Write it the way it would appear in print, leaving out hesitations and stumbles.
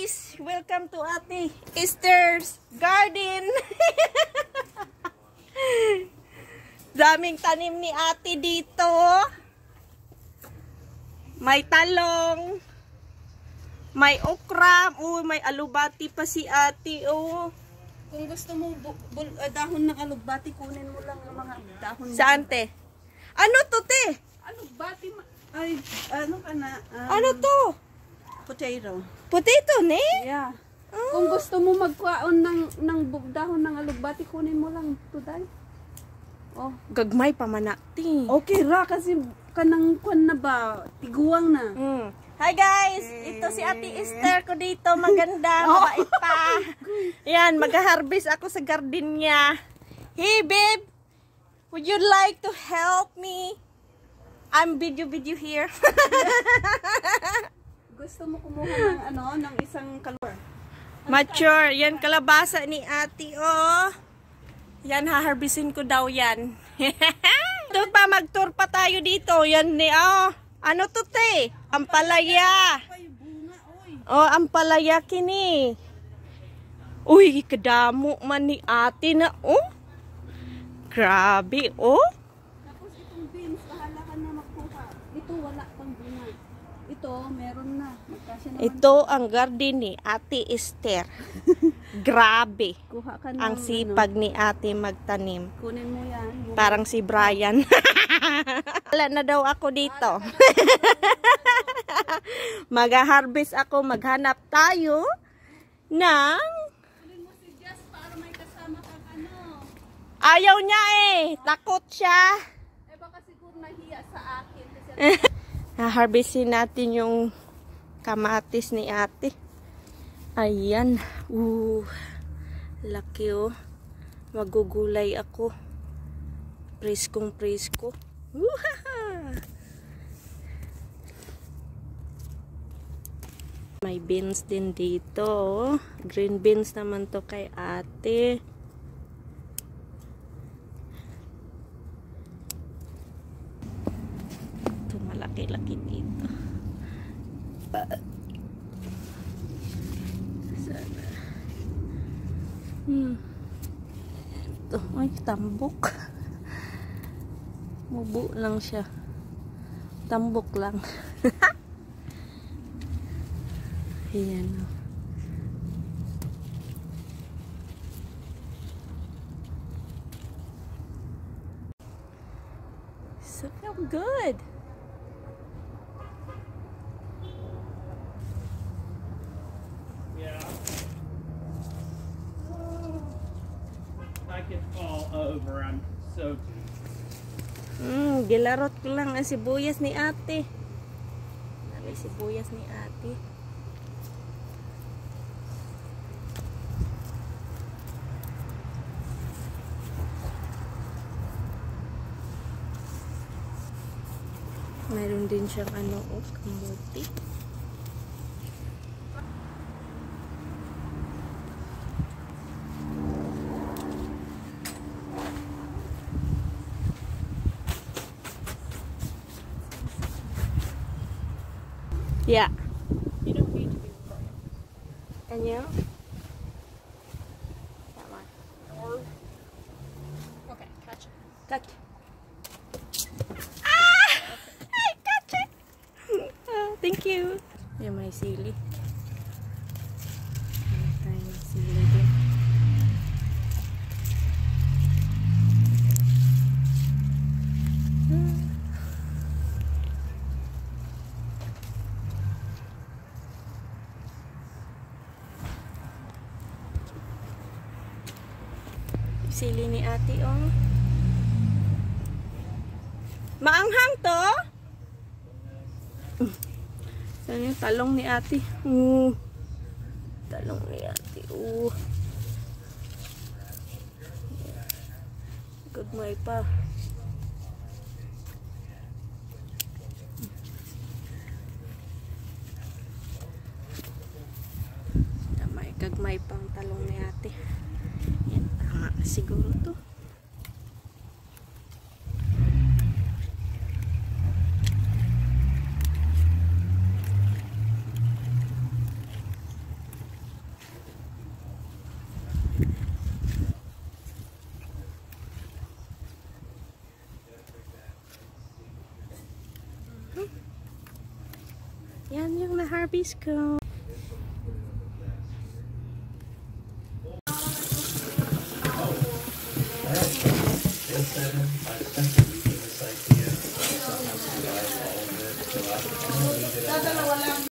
guys! Welcome to Ate Esther's Garden. Daming tanim ni Ate dito. May talong. May okra. May alubati pa si Ate. Kung gusto mo dahon ng alubati, kunin mo lang ang mga dahon. Saan, te? Ano to, te? Alubati, ay, ano ka na? Ano to? Potato. Potato, ne? Yeah. Kung gusto mo magkuhaon ng dahon ng alubati, kunin mo lang today. Oh. Gagmay pa manakti. Okay ra, kasi kanang kwan na ba? Tiguang na. Hi guys! Ito si Ate Esther ko dito. Maganda, mabait pa. Yan, mag-harvest ako sa garden niya. Hey babe! Would you like to help me? I'm video here. Gusto mo kumuha ng isang kalor? Mature. Yan, kalabasa ni Ate, oh. Yan, haharbisin ko daw yan. Doon pa, mag-tour pa tayo dito. Yan ni, oh. Ano to, te? Ampalaya. Oh, ampalaya kini. Uy, kadamo man ni Ate na, oh. Grabe, oh. Tapos itong beans, bahala ka na magkuha. Ito, wala pang bunga. Ito, meron na. Magkasya naman. Ito ang garden ni Ate Esther. Grabe. Kuha ka ng, Ang sipag ni Ate magtanim. Kunin mo yan. Parang si Brian. Wala na daw ako dito. Mag-harvest ako. Maghanap tayo ng... Kunin mo si Jess para may kasama kang ano. Ayaw niya eh. Takot siya. Eh baka siguro nahiya sa akin. Harvestin natin yung kamatis ni Ate. Ayan. Laki oh. Magugulay ako. Preskong presko. May beans din dito. Green beans naman to kay Ate. Ito malaki-laki dito. Sana. Ito. Ay, tambok. Mubo lang siya. Tambok lang. Ayan. So good. Yeah. I could fall over. I'm so Gilarot ko lang ang sibuyas ni Ate. May sibuyas ni Ate. Mayroon din siyang kamuti. Yeah. You don't need to be recording. Can you? That one. Okay, catch it. Catch. Ah! I catch it! Thank you. Yan, may sili. Meron tayong sili din. Sili ni Ate, oh. Maanghang to? Saan yung talong ni Ate? Talong ni Ate, Gagmay pa. May gagmay pang talong ni Ate. Yan, tama siguro to. yung na-harvest ko.